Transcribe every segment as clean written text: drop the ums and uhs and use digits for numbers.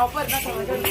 அப்ப என்ன சொல்றேன்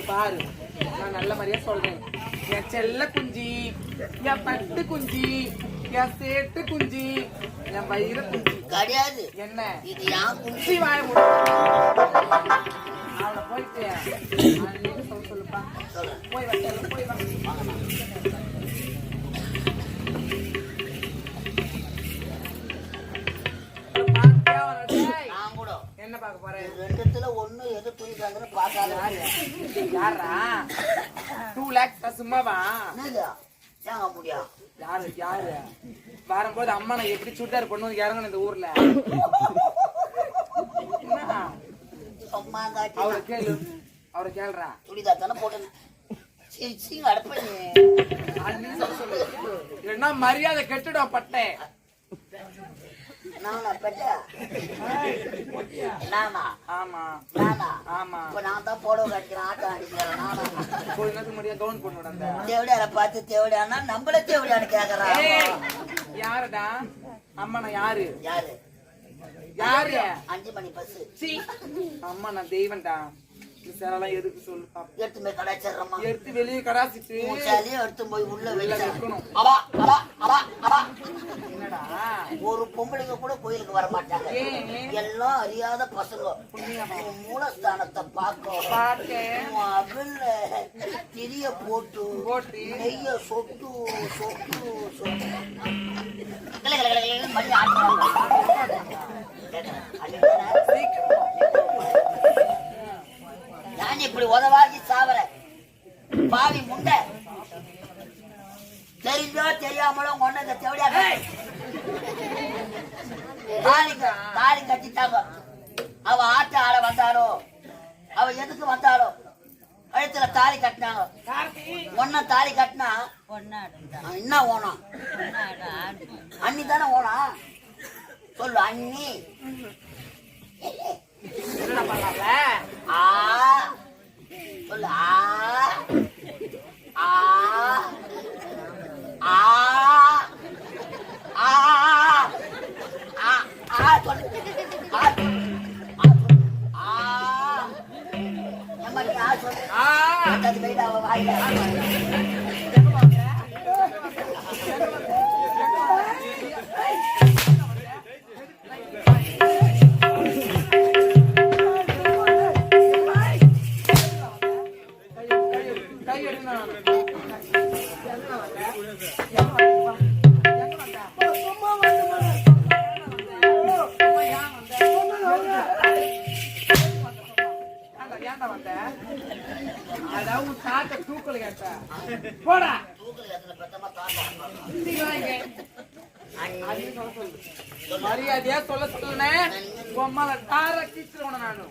பாரு நான் நல்ல மாதிரியா சொல்றேன் என் செல்ல குஞ்சி என் பட்டு குஞ்சி என் சேட்டு குஞ்சி என் வயிறு குஞ்சி கிடையாது என்ன இது யான் குஞ்சி வாய அவனை போயிட்டு சொல்லுப்பா போய் போய் என்ன பார்க்க போறேன் ரெண்டுத்துல ஒண்ணு எது துணிக்காங்கன்னு பார்க்காத யாரா 2 lakhs சும்மாவா ஏங்க முடியா யாரு வரும்போது அம்மா நான் எப்படி சுட்டார் பண்ணுவது இறங்கணும் இந்த ஊர்ல அவரை கேள்றா துணிதா தானே போட்டேன் என்ன மரியாதை கெட்டுடும் பட்டேன் பார்த்து தேவடியானா நம்மள தேவடியான்னு கேக்குறான் யாருடா அம்மா நான் யாரு யாரு யாரு 5 மணி பஸ் அம்மா நான் தெய்வன்டா இதெல்லாம் எதுக்கு சொல்லுப்பா எடுத்து கடாச்சிடுறோமா எடுத்து வெளியே கடாச்சிட்டு எடுத்து போய் உள்ள வெளியே வைக்கணும் என்னடா ஒரு பொம்பளைங்க கூட கோயிலுக்கு வர மாட்டாங்க எல்லாம் அறியாத பசங்க மூலஸ்தானத்தை பார்க்க அகல்ல திரிய போட்டு நெய்ய சொட்டு சொட்டு சொட்டு மணி நான் இப்படி உதவாகி சாவர பாவி முண்டை தெரிஞ்சோ தெரியாமலோ கொண்ட தேவடியா தாலி கட்டிட்டாங்க. அவ ஆட்ட ஆட வந்தாரோ அவ எதுக்கு வந்தாரோ கழுத்துல தாலி கட்டினாங்க. ஒன்ன தாலி கட்டினா என்ன ஓனம் அண்ணி தானே ஓனம் சொல்லு அண்ணி சொல்லு மரியாதையா சொல்ல சொன்னேன் நானு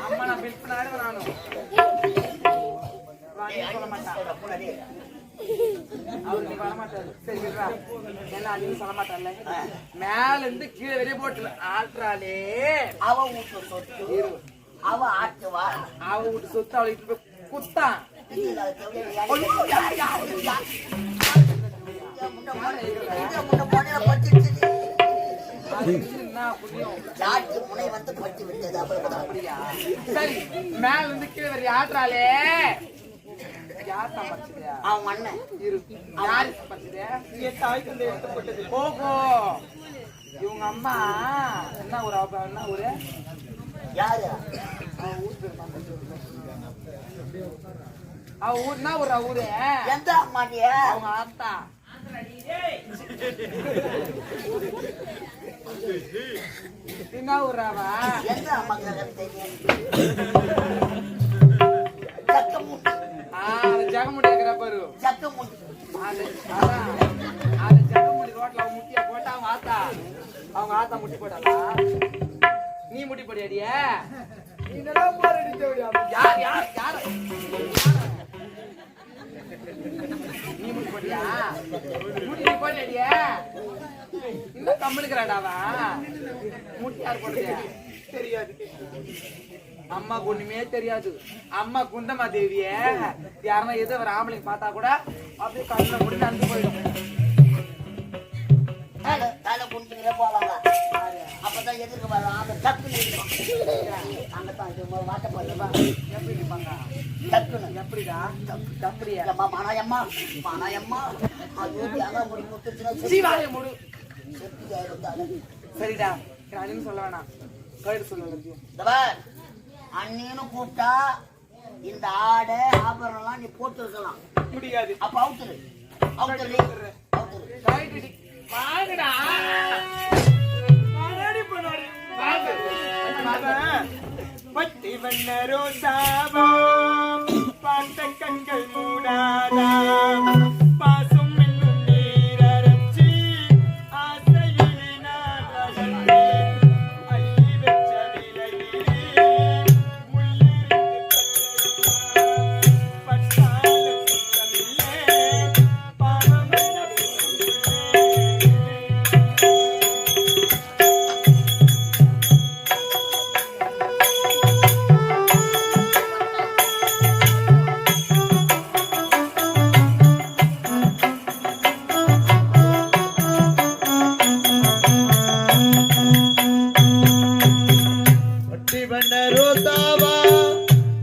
அம்மா நான் பில் பண்ணாரு நானும் அவருக்கு வரமாட்டாரு. சரி என்ன அதிகம் சொல்ல மாட்டான்ல மேல இருந்து கீழே வெளியே போட்டு ஆட்டுறாளே அவ வீட்டு சொத்து அவ ஆட்டுவா அவ வீட்டு சொத்து அவளுக்கு குத்தான் படிச்சிருச்சு புரியும். ஜாட்டி முனை வந்து பட்டு விட்டது. அப்படியா? சரி, மேல இருந்து கீழே வரை ஆட்டுறாளே, யார் சம்பாதிச்சது? அவங்க அண்ணன் இருக்கு. யாரு சம்பாதிச்சது? என் தாய் தந்தை எடுத்துப்பட்டது. ஓஹோ, இவங்க அம்மா என்ன ஊரு? என்ன ஊரு? யாரு? அவ ஊர்னா ஒரு ஊரு. எந்த அம்மாடிய? அவங்க ஆத்தா. என்ன ஊராவா? எந்த அம்மா தெரியும்? ஜகமுடி இருக்கிற பாரு. ஜக்கமுடி. அது ஜகமுடி ரோட்ல அவன் முட்டிய போட்டா அவங்க ஆத்தா முட்டி போட்டாளா? நீ முட்டி போடியாடிய? யார் யார் யார் நீ முட்டி போட்டியா? முட்டி நீ போட்டியாடிய? இன்னும் கம்முனுக்குறாடாவா? முட்டி யார் போடுறியா? தெரியாது. அம்மா ஒண்ணுமே தெரியாது. அம்மா குந்தமா தேவிய யாருன்னா எதோ ஒரு ஆம்பளைங்க பார்த்தா கூட அப்படியே கண்ணுல முடி நடந்து போயிடும். தலை குடிச்சுக்கிற போவாங்க. அப்பதான் எதிர்க்க வரும். டக்குன்னு அங்கதான் வாட்ட போடுவா. எப்படி இருப்பாங்க? டக்குன்னு எப்படிடா? அப்படியா? மானாயம்மா மானாயம்மா அது முடி முத்துச்சுன்னா சீவாய முடு. சரிடா, அண்ணன் சொல்ல வேணாம், கயிறு சொல்ல. அண்ணின்னு கூப்பிட்டா இந்த ஆடை ஆபரணம்லாம் நீ போட்டு இருக்கலாம். முடியாது. அப்ப அவுத்துரு அவுத்துரு அவுத்துரு. வாங்கடா பட்டி வண்ண ரோசாவா பார்த்த கண்கள் மூடாதா பாசும் என்னும் நீரச்சி ஆசையிலே நான் அகழ்ந்தேன் அள்ளி வச்ச விலையிலே முள்ளிருந்து பட்டால சுத்தமில்லே பாவம் என்ன ரோசாவா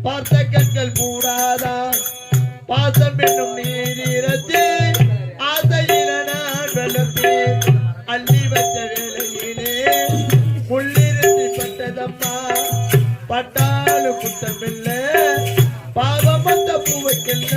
பார்த்த கண்கள் மூடாதா பாசம் என்னும் நீரிரத்தி ஆசையில நான் வெள்ளத்தே அள்ளி வச்ச வேலையிலே முள்ளிருத்தி பட்டதம்மா பட்டாலு குத்தமில்ல பாவம் வந்த பூவைக்கல்ல.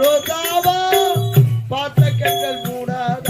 ரோசாவா பார்த்த கண்கள் மூடாத